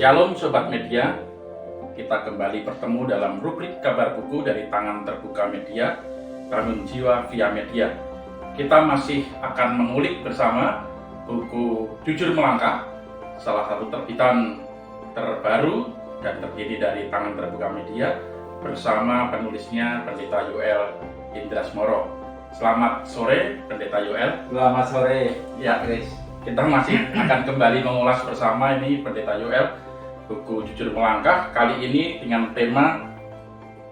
Shalom Sobat Media, kita kembali bertemu dalam rubrik kabar buku dari tangan terbuka media, Bangun Jiwa via Media. Kita masih akan mengulik bersama buku Jujur Melangkah, salah satu terbitan terbaru dan terdiri dari tangan terbuka media bersama penulisnya Pendeta Yoel Indrasmoro. Selamat sore Pendeta Yoel. Selamat sore Ya, Chris. Kita masih akan kembali mengulas bersama ini Pendeta Yoel, buku Jujur Melangkah, kali ini dengan tema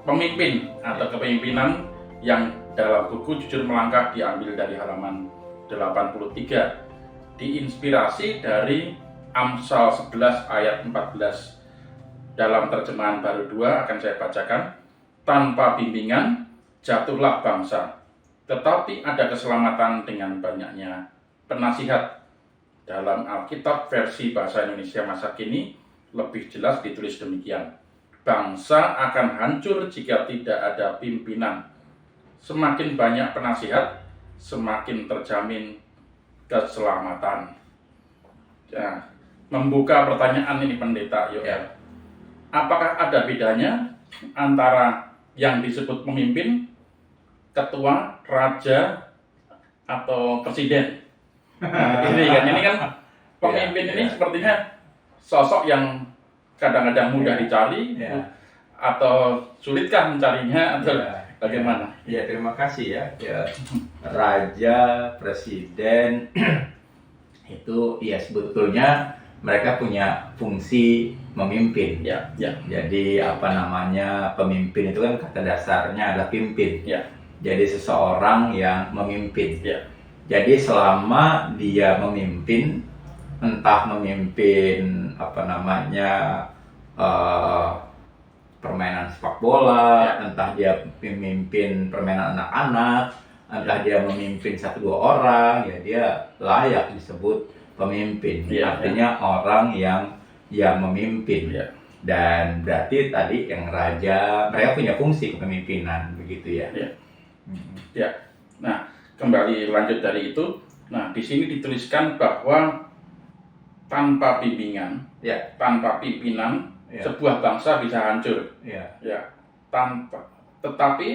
pemimpin atau kepemimpinan yang dalam buku Jujur Melangkah diambil dari halaman 83, diinspirasi dari Amsal 11 ayat 14. Dalam terjemahan baru 2 akan saya bacakan. Tanpa bimbingan jatuhlah bangsa, tetapi ada keselamatan dengan banyaknya penasihat. Dalam Alkitab versi bahasa Indonesia masa kini lebih jelas ditulis demikian: bangsa akan hancur jika tidak ada pimpinan. Semakin banyak penasihat, semakin terjamin keselamatan. Nah, membuka pertanyaan ini Pendeta Yoel, apakah ada bedanya antara yang disebut pemimpin, ketua, raja, atau presiden? Nah, ini kan pemimpin ini sepertinya sosok yang kadang-kadang mudah dicari, atau sulitkah mencarinya, atau bagaimana? Ya, terima kasih ya. Raja, presiden itu ya sebetulnya mereka punya fungsi memimpin. Ya. Jadi pemimpin itu kan kata dasarnya adalah pimpin. Ya. Jadi seseorang yang memimpin. Ya. Jadi selama dia memimpin, entah memimpin permainan sepak bola, entah dia memimpin permainan anak-anak, entah dia memimpin 1-2 orang, ya dia layak disebut pemimpin. Artinya orang yang memimpin. Dan berarti tadi yang raja, mereka punya fungsi kepemimpinan, begitu ya. Ya. Nah, kembali lanjut dari itu. Nah, di sini dituliskan bahwa tanpa bimbingan, tanpa pimpinan, sebuah bangsa bisa hancur. Tetapi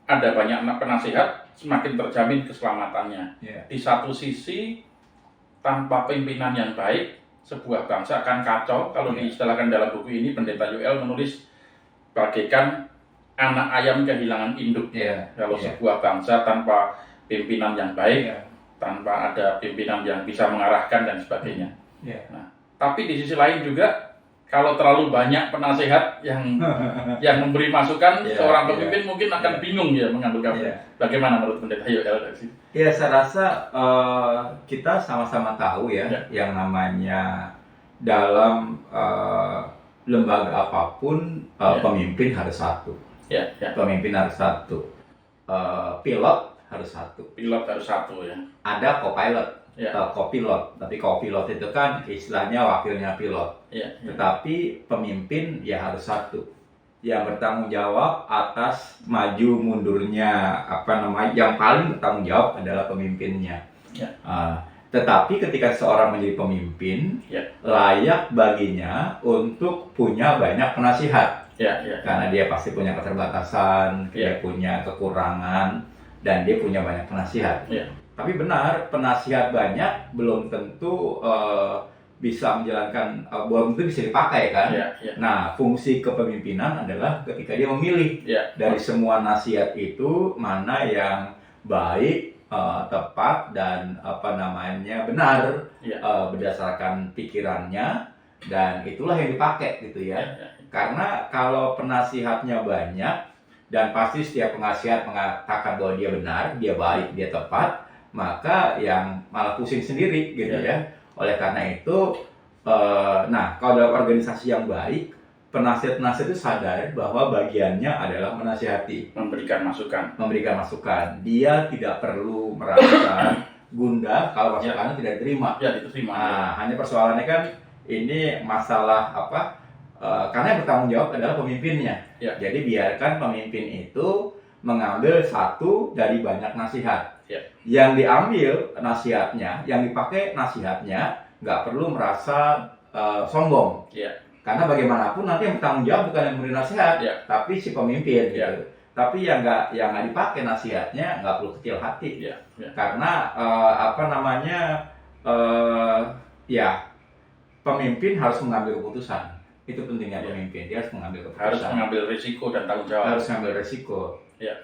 ada banyak penasihat, semakin terjamin keselamatannya. Di satu sisi, tanpa pimpinan yang baik, sebuah bangsa akan kacau. Kalau diistilahkan dalam buku ini, Pendeta Yoel menulis bagaikan anak ayam kehilangan induk. Kalau sebuah bangsa tanpa pimpinan yang baik, tanpa ada pimpinan yang bisa mengarahkan dan sebagainya. Nah, tapi di sisi lain juga, kalau terlalu banyak penasihat yang memberi masukan, seorang pemimpin mungkin akan bingung mengambil gambar. Bagaimana menurut Pendeta Yoel? Ya, saya rasa kita sama-sama tahu yang namanya dalam lembaga apapun pemimpin harus satu. Pemimpin harus satu. Pilot harus satu. Ada co-pilot, co-pilot. Tapi co-pilot itu kan istilahnya wakilnya pilot. Tetapi pemimpin ya harus satu, yang bertanggung jawab atas maju mundurnya yang paling bertanggung jawab adalah pemimpinnya. Tetapi ketika seorang menjadi pemimpin, layak baginya untuk punya banyak penasihat. Karena dia pasti punya keterbatasan, dia punya kekurangan, dan dia punya banyak penasihat. Tapi benar, penasihat banyak belum tentu bisa menjalankan, belum tentu bisa dipakai kan. Nah, fungsi kepemimpinan adalah ketika dia memilih dari semua nasihat itu mana yang baik, tepat, dan benar berdasarkan pikirannya, dan itulah yang dipakai gitu ya. Karena kalau penasihatnya banyak dan pasti setiap penasihat mengatakan bahwa dia benar, dia baik, dia tepat, maka yang malah pusing sendiri gitu ya. Oleh karena itu, kalau dalam organisasi yang baik, penasihat-penasihat itu sadar bahwa bagiannya adalah menasihati, memberikan masukan. Dia tidak perlu merasa gundah kalau masukannya tidak diterima. Hanya persoalannya kan ini masalah karena yang bertanggung jawab adalah pemimpinnya. Jadi biarkan pemimpin itu mengambil satu dari banyak nasihat. Yang diambil nasihatnya, yang dipakai nasihatnya, nggak perlu merasa sombong. Karena bagaimanapun nanti yang bertanggung jawab bukan yang memberi nasihat, tapi si pemimpin gitu. Tapi yang nggak dipakai nasihatnya nggak perlu kecil hati, karena ya pemimpin harus mengambil keputusan. Itu pentingnya pemimpin, dia harus mengambil keputusan. Harus mengambil risiko dan tanggung jawab. Harus mengambil risiko.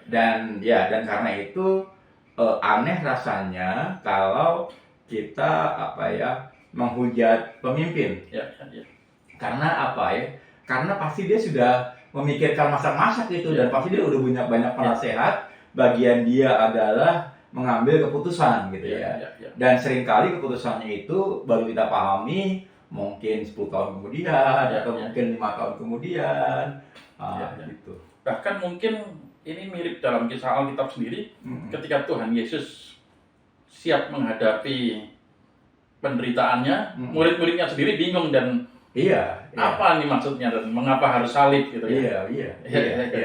Dan karena itu aneh rasanya kalau kita menghujat pemimpin. Karena karena pasti dia sudah memikirkan masak-masak itu, dan pasti dia udah banyak penasehat. Bagian dia adalah mengambil keputusan gitu ya. Dan seringkali keputusannya itu baru kita pahami mungkin 10 tahun kemudian atau mungkin 5 tahun kemudian. Gitu. Bahkan mungkin ini mirip dalam kisah Alkitab sendiri, ketika Tuhan Yesus siap menghadapi penderitaannya, murid-muridnya sendiri bingung dan apa nih maksudnya dan mengapa harus salib gitu ya. Iya.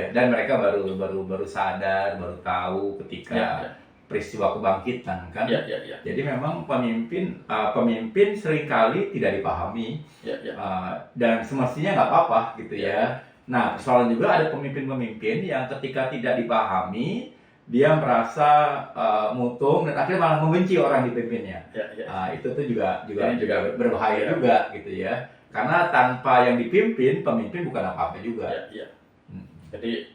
Dan mereka baru sadar, baru tahu ketika peristiwa kebangkitan kan. Jadi memang pemimpin seringkali tidak dipahami. Dan semestinya nggak apa-apa gitu ya. Nah, persoalan juga ada pemimpin-pemimpin yang ketika tidak dipahami, dia merasa mutung dan akhirnya malah membenci orang dipimpinnya. Itu tuh juga berbahaya juga gitu ya. Karena tanpa yang dipimpin, pemimpin bukan apa-apa juga. Jadi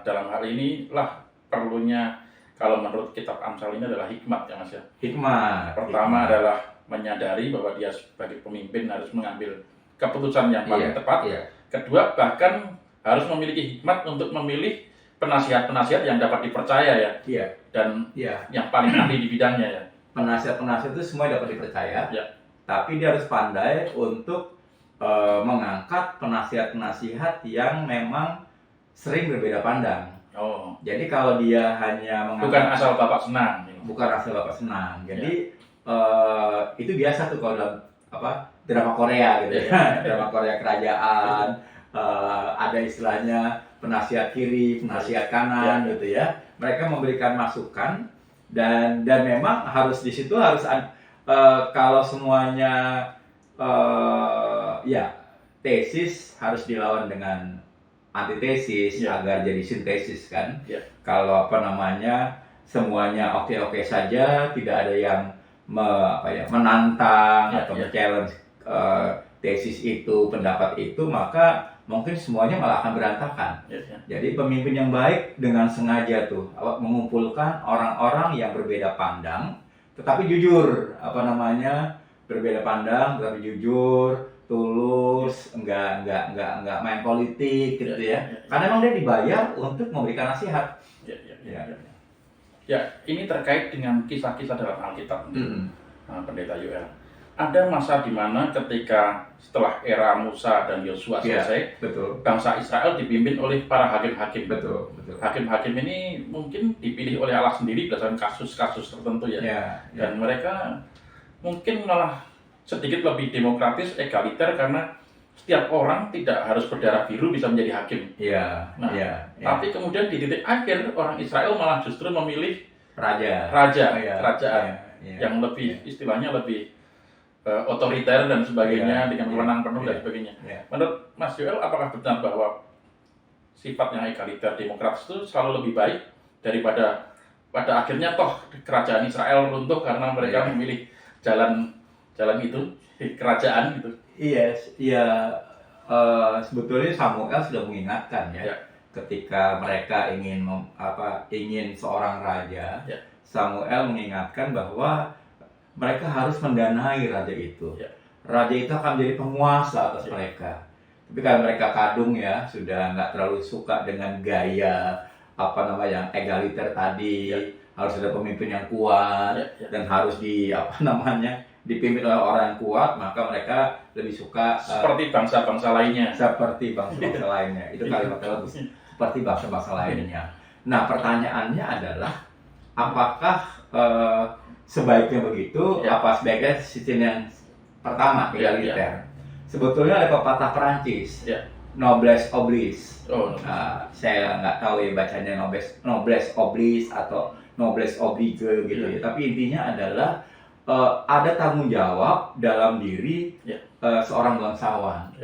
dalam hal ini lah perlunya, kalau menurut kitab Amsal ini adalah hikmat ya Mas ya. Hikmat. Pertama adalah menyadari bahwa dia sebagai pemimpin harus mengambil keputusan yang paling tepat. Kedua, bahkan harus memiliki hikmat untuk memilih penasihat-penasihat yang dapat dipercaya dan yang paling ahli di bidangnya ya. Penasihat-penasihat itu semua dapat dipercaya. Tapi dia harus pandai untuk mengangkat penasihat-penasihat yang memang sering berbeda pandang. Jadi kalau dia hanya mengangkat, bukan asal bapak senang. Jadi itu biasa tuh kalau dalam drama Korea gitu ya. Drama Korea kerajaan, ada istilahnya penasihat kiri, penasihat kanan gitu ya. Mereka memberikan masukan dan memang harus di situ harus kalau semuanya tesis harus dilawan dengan antitesis agar jadi sintesis kan. Kalau semuanya oke-oke saja, tidak ada yang menantang atau men-challenge tesis itu, pendapat itu, maka mungkin semuanya malah akan berantakan. Jadi pemimpin yang baik dengan sengaja tuh mengumpulkan orang-orang yang berbeda pandang tetapi jujur, berbeda pandang tetapi jujur, tulus, enggak main politik gitu ya. Karena memang dia dibayar untuk memberikan nasihat. Ini terkait dengan kisah-kisah dalam Alkitab. Pendeta Yoel. Ada masa di mana ketika setelah era Musa dan Yosua selesai, bangsa Israel dipimpin oleh para hakim-hakim. Hakim-hakim ini mungkin dipilih oleh Allah sendiri berdasarkan kasus-kasus tertentu ya. Dan mereka mungkin malah sedikit lebih demokratis, egaliter karena setiap orang tidak harus berdarah biru bisa menjadi hakim. Tapi kemudian di titik akhir orang Israel malah justru memilih kerajaan yang lebih istilahnya lebih otoriter dan sebagainya dengan wewenang penuh dan sebagainya. Menurut Mas Yoel, apakah benar bahwa sifatnya egaliter demokratis itu selalu lebih baik daripada pada akhirnya toh kerajaan Israel runtuh karena mereka memilih jalan itu kerajaan gitu? Sebetulnya Samuel sudah mengingatkan ketika mereka ingin seorang raja. Samuel mengingatkan bahwa mereka harus mendanai raja itu. Raja itu akan menjadi penguasa atas mereka. Tapi kalau mereka kadung sudah nggak terlalu suka dengan gaya yang egaliter tadi, harus ada pemimpin yang kuat dan harus dipimpin oleh orang yang kuat, maka mereka lebih suka seperti bangsa-bangsa lainnya. Itu kalimat bagus. Seperti bangsa-bangsa lainnya. Nah, pertanyaannya adalah apakah sebaiknya begitu? Apa sebaiknya sistem yang pertama egaliter? Sebetulnya ada pepatah Perancis, noblesse oblige. Saya nggak tahu bacanya noblesse oblige atau noblesse oblige gitu ya. Tapi intinya adalah ada tanggung jawab dalam diri seorang bangsawan.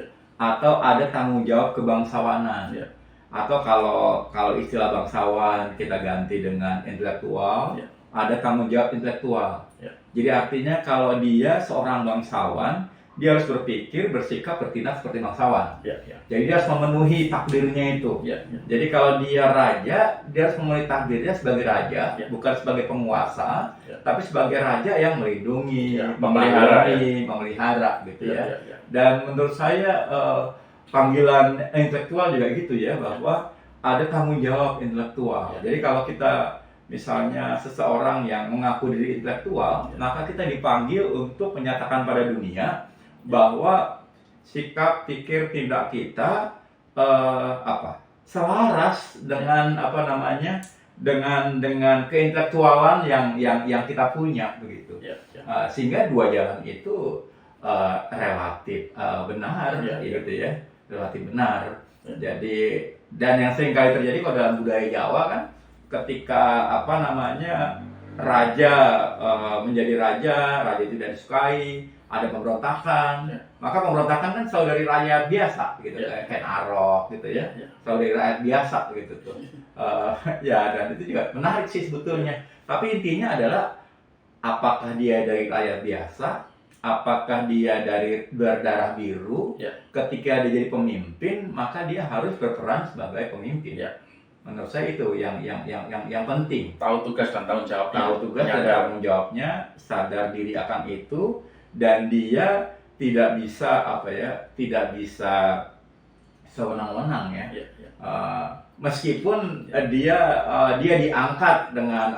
atau ada tanggung jawab kebangsawanan. Ya. Atau kalau istilah bangsawan kita ganti dengan intelektual, Ya. ada tanggung jawab intelektual. Ya. Jadi artinya kalau dia seorang bangsawan, dia harus berpikir, bersikap, bertindak seperti bangsawan. Ya. Ya. Jadi dia harus memenuhi takdirnya itu. Ya. Ya. Jadi kalau dia raja, dia harus memenuhi takdirnya sebagai raja, Ya. bukan sebagai penguasa, Ya. tapi sebagai raja yang melindungi, Ya, memelihara gitu Ya. ya. Ya. Dan menurut saya panggilan intelektual juga gitu ya, bahwa ada tanggung jawab intelektual. Ya. Jadi kalau kita misalnya seseorang yang mengaku diri intelektual, Ya. maka kita dipanggil untuk menyatakan pada dunia bahwa sikap, pikir, tindak kita selaras dengan dengan keintelektualan yang kita punya begitu. Ya. Ya. Sehingga dua jalan itu relatif benar, Ya. gitu ya, relatif benar. Ya. Jadi dan yang sering kali terjadi kalau dalam budaya Jawa kan, ketika raja menjadi raja itu tidak disukai, ada pemberontakan, Ya. maka pemberontakan kan selalu dari rakyat biasa gitu, Ya. kayak Arok gitu ya, Ya. selalu dari rakyat biasa gitu tuh. Ya, dan itu juga menarik sih sebetulnya. Tapi intinya adalah apakah dia dari rakyat biasa, apakah dia dari berdarah biru. Ya. Ketika dia jadi pemimpin, maka dia harus berperan sebagai pemimpin. Ya. Menurut saya itu yang penting. Tahu tugas dan tanggung jawab. Tahu tugas dan tanggung jawabnya, sadar diri akan itu, dan dia tidak bisa tidak bisa sewenang-wenang ya. Ya. Ya. Meskipun dia diangkat dengan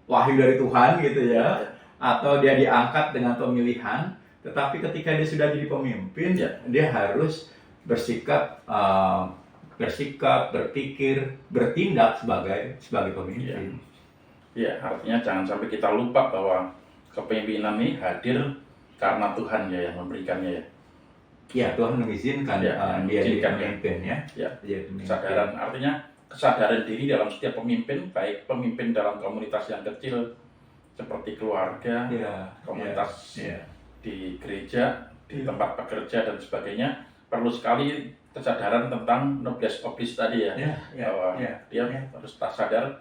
wahyu dari Tuhan gitu ya, atau dia diangkat dengan pemilihan, tetapi ketika dia sudah jadi pemimpin, Ya. dia harus bersikap, berpikir, bertindak sebagai pemimpin. Ya, artinya jangan sampai kita lupa bahwa kepemimpinan ini hadir karena Tuhan ya yang memberikannya ya. Ya, Tuhan mengizinkan Ya, dia jadi mengizinkan, pemimpin ya. Ya. Jadi pemimpin. Kesadaran, artinya kesadaran diri dalam setiap pemimpin, baik pemimpin dalam komunitas yang kecil seperti keluarga, Ya, komunitas ya. di gereja, di Ya. tempat bekerja dan sebagainya, perlu sekali kesadaran tentang noblesse oblis tadi ya. Bahwa dia harus sadar,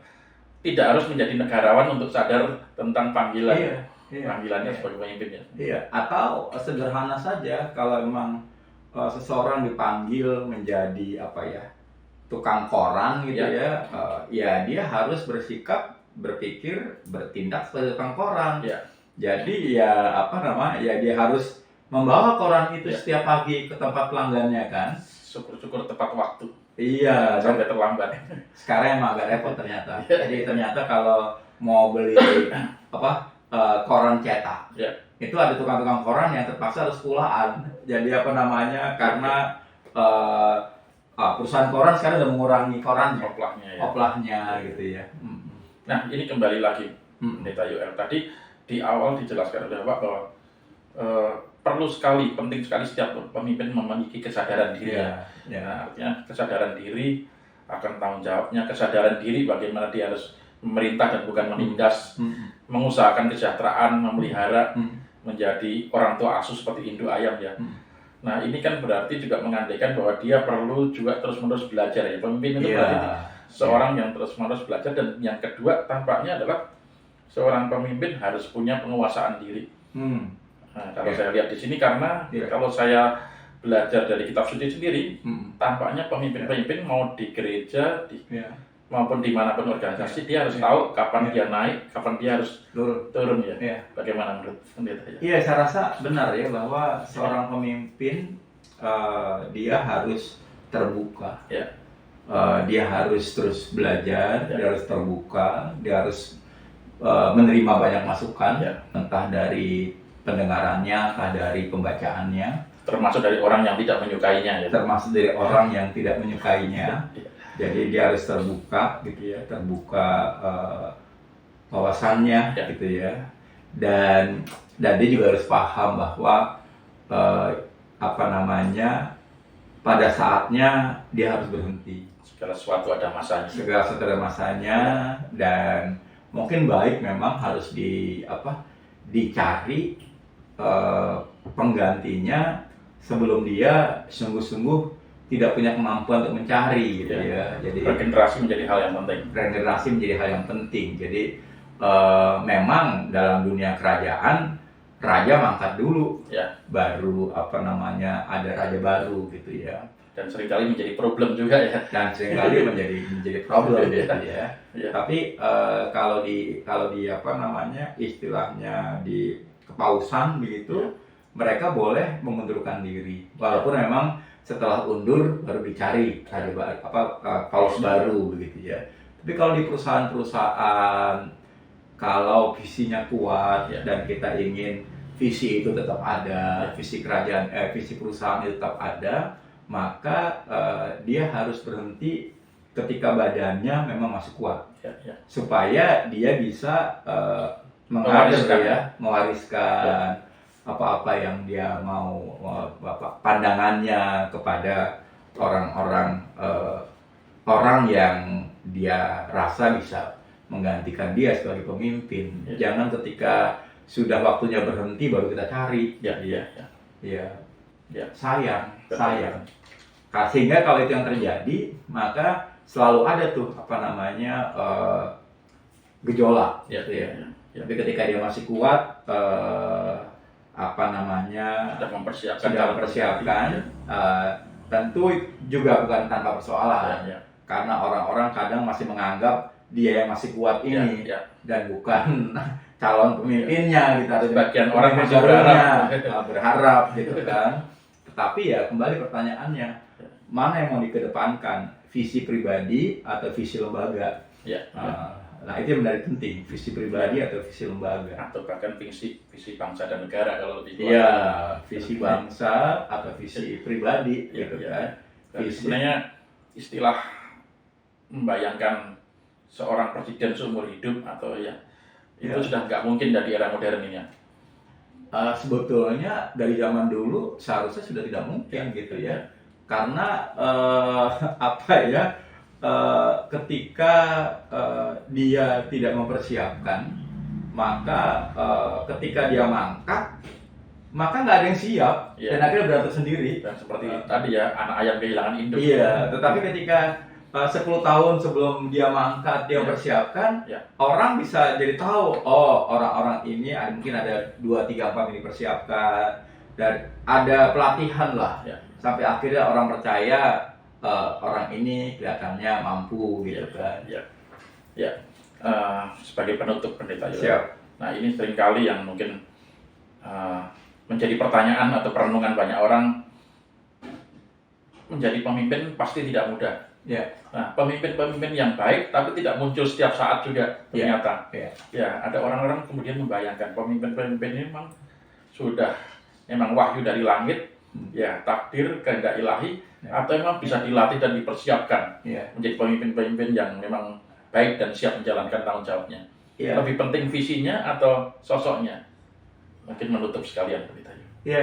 tidak harus menjadi negarawan untuk sadar tentang panggilan. Panggilannya sebagai pemimpin ya. Iya, atau sederhana saja kalau memang seseorang dipanggil menjadi tukang koran gitu ya dia harus bersikap, berpikir, bertindak sebagai tukang koran. Ya. Jadi dia harus membawa koran itu Ya. setiap pagi ke tempat pelanggannya kan. Syukur-syukur tepat waktu. Iya, Sampai terlambat. sekarang emang agak repot ternyata. Ya. Jadi ternyata kalau mau beli koran cetak, Ya. itu ada tukang-tukang koran yang terpaksa harus pulaan. Jadi karena perusahaan koran sekarang udah mengurangi korannya, Oplahnya ya. oplahnya gitu ya. Nah, ini kembali lagi Pendeta Yoel. Tadi di awal dijelaskan oleh Bapak bahwa perlu sekali, penting sekali setiap pemimpin memiliki kesadaran diri. Nah, artinya kesadaran diri akan tanggung jawabnya, kesadaran diri bagaimana dia harus memerintah dan bukan menindas, mengusahakan kesejahteraan, memelihara, menjadi orang tua asuh seperti induk ayam ya. Nah, ini kan berarti juga mengandaikan bahwa dia perlu juga terus-menerus belajar ya. Pemimpin itu berarti seorang yang terus-menerus belajar, dan yang kedua tampaknya adalah seorang pemimpin harus punya penguasaan diri. Nah, kalau saya lihat di sini, karena kalau saya belajar dari kitab suci sendiri, tampaknya pemimpin-pemimpin mau di gereja, maupun dimanapun organisasi, dia harus tahu kapan dia naik, kapan dia harus turun ya. Bagaimana menurut Pendeta ya? Iya, saya rasa benar ya bahwa seorang pemimpin dia harus terbuka. Dia harus terus belajar, dia harus terbuka, dia harus menerima banyak masukan, entah dari pendengarannya, entah dari pembacaannya. Termasuk dari orang yang tidak menyukainya ya. Termasuk dari orang yang tidak menyukainya. Jadi dia harus terbuka gitu ya, terbuka wawasannya gitu ya. Dan dia juga harus paham bahwa pada saatnya dia harus berhenti. Segala sesuatu ada masanya. Segala sesuatu ada masanya, dan mungkin baik memang harus dicari penggantinya sebelum dia sungguh-sungguh tidak punya kemampuan untuk mencari gitu ya. Jadi regenerasi menjadi hal yang penting. Regenerasi menjadi hal yang penting. Jadi memang dalam dunia kerajaan raja mangkat dulu, baru ada raja baru gitu ya. Dan seringkali menjadi problem juga ya. Dan seringkali menjadi problem gitu ya. Tapi kalau di istilahnya di kepausan begitu, mereka boleh mengundurkan diri, walaupun memang setelah undur baru dicari raja paus baru begitu ya. Tapi kalau di perusahaan-perusahaan, kalau visinya kuat dan kita ingin visi itu tetap ada, visi perusahaan itu tetap ada, maka dia harus berhenti ketika badannya memang masih kuat, supaya dia bisa mewariskan apa-apa yang dia mau, pandangannya kepada orang yang dia rasa bisa menggantikan dia sebagai pemimpin. Jangan ketika sudah waktunya berhenti baru kita cari. Sayang. Sehingga kalau itu yang terjadi, maka selalu ada tuh gejolak. Tapi ketika dia masih kuat, sudah mempersiapkan, tentu juga bukan tanpa persoalan, karena orang-orang kadang masih menganggap dia yang masih kuat ini dan bukan calon pemimpinnya. Kita sebagian orang masih berharap gitu kan. Tetapi ya kembali pertanyaannya, mana yang mau dikedepankan, visi pribadi atau visi lembaga? Nah itu yang menjadi penting, visi pribadi atau visi lembaga, atau bahkan visi bangsa dan negara kalau lebih visi bangsa atau visi pribadi gitu kan. Sebenarnya istilah membayangkan seorang presiden seumur hidup atau itu sudah nggak mungkin dari era modern ini. Sebetulnya dari zaman dulu seharusnya sudah tidak mungkin gitu ya, karena ketika dia tidak mempersiapkan, maka ketika dia mangkat, maka nggak ada yang siap, dan akhirnya berantem sendiri. Dan seperti tadi ya, anak ayam kehilangan induk. Tetapi ketika 10 tahun sebelum dia mangkat, dia mempersiapkan, orang bisa jadi tahu, oh orang-orang ini mungkin ada 2, 3, 4 ini dipersiapkan, dan ada pelatihan lah, sampai akhirnya orang percaya orang ini kelihatannya mampu gitu kan. Sebagai penutup Pendeta Yoel. Nah ini seringkali yang mungkin menjadi pertanyaan atau perenungan banyak orang. Menjadi pemimpin pasti tidak mudah. Nah pemimpin-pemimpin yang baik tapi tidak muncul setiap saat juga ternyata. Ada orang-orang kemudian membayangkan pemimpin-pemimpin ini memang wahyu dari langit, takdir kehendak ilahi, atau memang bisa dilatih dan dipersiapkan menjadi pemimpin-pemimpin yang memang baik dan siap menjalankan tanggung jawabnya. Lebih penting visinya atau sosoknya? Mungkin menutup sekalian Pendeta.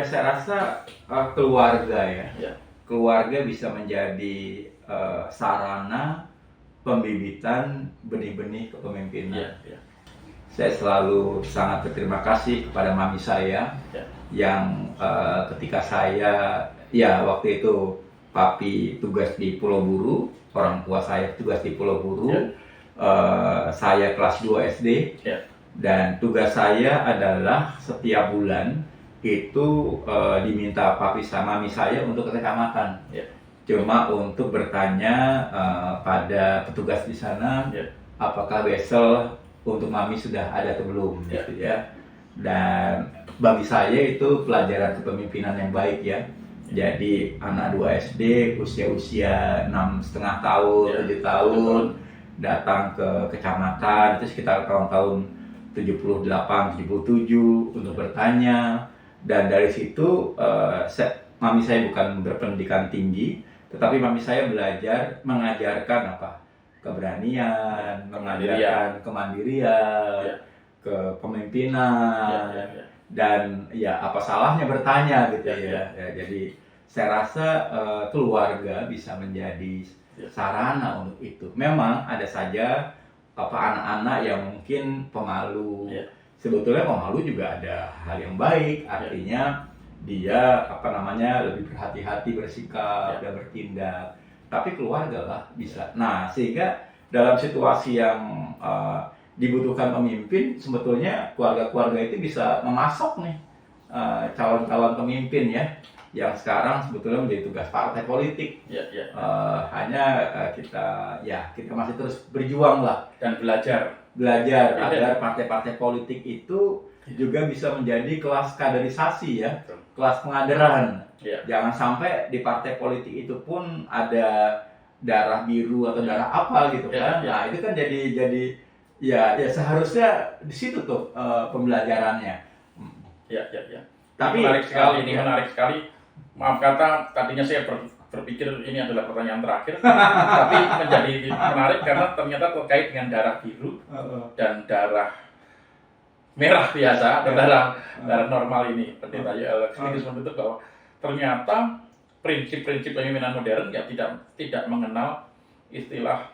Saya rasa keluarga keluarga bisa menjadi sarana pembibitan benih-benih kepemimpinan. Saya selalu sangat berterima kasih kepada mami saya yang ketika saya waktu itu papi tugas di Pulau Buru, orang tua saya tugas di Pulau Buru, saya kelas 2 SD, dan tugas saya adalah setiap bulan itu diminta papi sama mami saya untuk ke kecamatan, cuma untuk bertanya pada petugas di sana, apakah wesel untuk mami sudah ada atau belum, gitu ya. Dan bagi saya itu pelajaran kepemimpinan yang baik ya. Jadi anak 2 SD usia 6,5 tahun, 7 tahun datang ke kecamatan, itu sekitar tahun 78, 77 untuk bertanya. Dan dari situ mami saya bukan berpendidikan tinggi, tetapi mami saya mengajarkan keberanian, mengajarkan kemandirian, kepemimpinan, dan apa salahnya bertanya gitu ya. Jadi saya rasa keluarga bisa menjadi sarana untuk itu. Memang ada saja anak-anak yang mungkin pemalu. Sebetulnya pemalu juga ada hal yang baik, artinya dia lebih berhati-hati bersikap dan bertindak. Tapi keluarga lah bisa. Nah, sehingga dalam situasi yang dibutuhkan pemimpin, sebetulnya keluarga-keluarga itu bisa memasok nih calon-calon pemimpin ya, yang sekarang sebetulnya menjadi tugas partai politik. Hanya kita masih terus berjuang lah dan belajar agar partai-partai politik itu juga bisa menjadi kelas kaderisasi ya, kelas pengaderan. Jangan sampai di partai politik itu pun ada darah biru atau darah apa gitu kan. Nah, itu kan jadi seharusnya di situ tuh pembelajarannya. Tapi menarik sekali, menarik sekali. Maaf kata, tadinya saya berpikir ini adalah pertanyaan terakhir, tapi menjadi menarik karena ternyata terkait dengan darah biru dan darah merah biasa atau darah normal ini. Pendeta Yoel sedikit membentuk bahwa ternyata prinsip-prinsip pemimpinan modern ya tidak mengenal istilah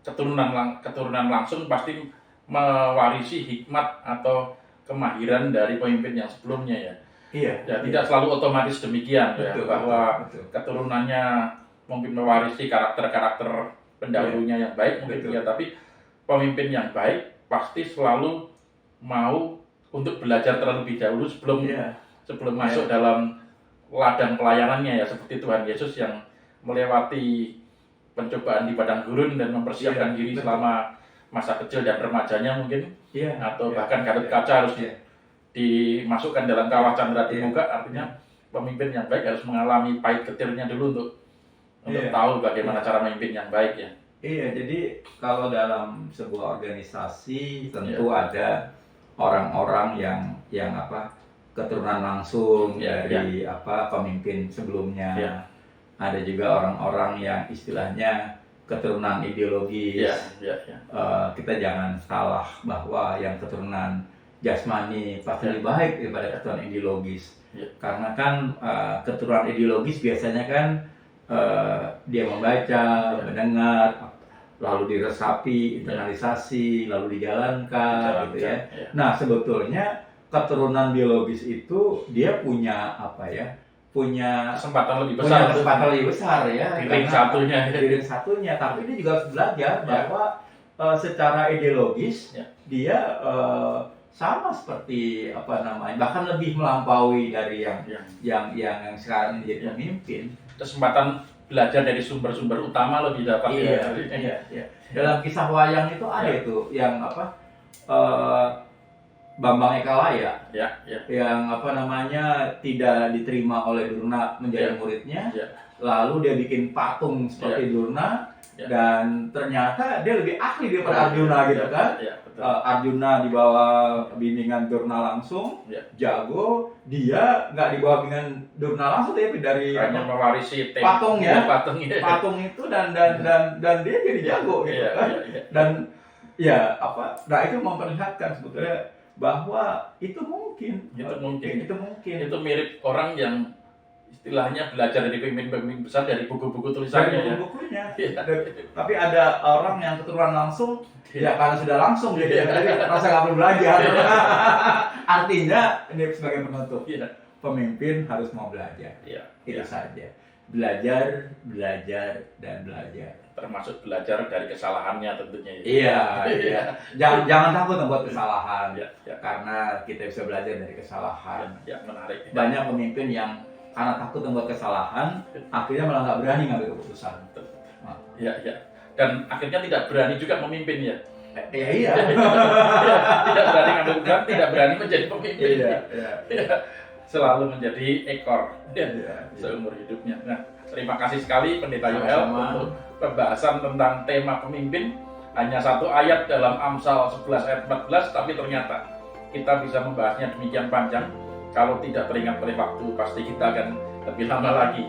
keturunan langsung, pasti mewarisi hikmat atau kemahiran dari pemimpin yang sebelumnya ya. Tidak selalu otomatis demikian bahwa keturunannya mungkin mewarisi karakter-karakter pendahulunya yang baik mungkin ya, tapi pemimpin yang baik pasti selalu mau untuk belajar terlebih dahulu sebelum masuk dalam ladang pelayanannya ya, seperti Tuhan Yesus yang melewati pencobaan di padang gurun dan mempersiapkan diri selama masa kecil dan remajanya mungkin, atau bahkan Gatot Kaca harus dimasukkan dalam kawah candra di muka. Artinya pemimpin yang baik harus mengalami pahit getirnya dulu untuk tahu bagaimana cara memimpin yang baik ya. Jadi kalau dalam sebuah organisasi tentu ada orang-orang yang keturunan langsung dari pemimpin sebelumnya. Ada juga orang-orang yang istilahnya keturunan ideologis. Kita jangan salah bahwa yang keturunan jasmani pasti lebih baik daripada keturunan ideologis. Karena kan keturunan ideologis biasanya kan dia membaca, mendengar, lalu diresapi, internalisasi, lalu dijalankan gitu ya. Nah, sebetulnya keturunan biologis itu dia punya punya kesempatan lebih besar ya. Ring satunya, tapi dia juga harus belajar bahwa secara ideologis dia sama seperti bahkan lebih melampaui dari yang sekarang menjadi pemimpin. Kesempatan belajar dari sumber-sumber utama lebih dapat. Dalam kisah wayang itu ada itu yang Bambang Ekalaya yang tidak diterima oleh Durna menjadi muridnya, lalu dia bikin patung seperti Durna dan ternyata dia lebih ahli daripada Arjuna gitu kan. Arjuna di bawah bimbingan Durna langsung, jago, dia nggak di bawah bimbingan Durna langsung, tapi dari mewarisi patung itu dan dia jadi jago gitu kan. Dan nah itu memperlihatkan sebetulnya bahwa itu mungkin. Itu mirip orang yang istilahnya belajar dari pemimpin besar dari buku-buku tulisannya. Tapi ada orang yang keturunan langsung, karena sudah langsung jadi rasa nggak perlu belajar. Artinya ini sebagai penutup, pemimpin harus mau belajar. Itu saja. Belajar, dan belajar. Termasuk belajar dari kesalahannya tentunya. Jangan takut membuat kesalahan. Karena kita bisa belajar dari kesalahan. Menarik. Banyak pemimpin yang karena takut membuat kesalahan, akhirnya malah nggak berani ngambil keputusan. Dan akhirnya tidak berani juga memimpin ya. Tidak berani ngambil keputusan, tidak berani menjadi pemimpin. Selalu menjadi ekor seumur hidupnya. Nah, terima kasih sekali Pendeta Yoel untuk pembahasan tentang tema pemimpin. Hanya satu ayat dalam Amsal 11 ayat 14, tapi ternyata kita bisa membahasnya demikian panjang. Kalau tidak teringat oleh waktu, pasti kita akan lebih lama lagi.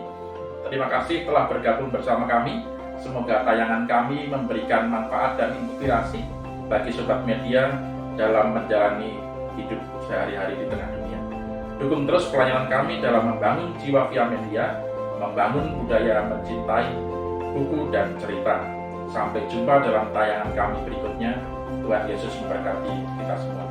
Terima kasih telah bergabung bersama kami. Semoga tayangan kami memberikan manfaat dan inspirasi bagi sobat media dalam menjalani hidup sehari-hari di tengah dunia. Dukung terus pelayanan kami dalam membangun jiwa via media, membangun budaya mencintai buku dan cerita. Sampai jumpa dalam tayangan kami berikutnya. Tuhan Yesus memberkati kita semua.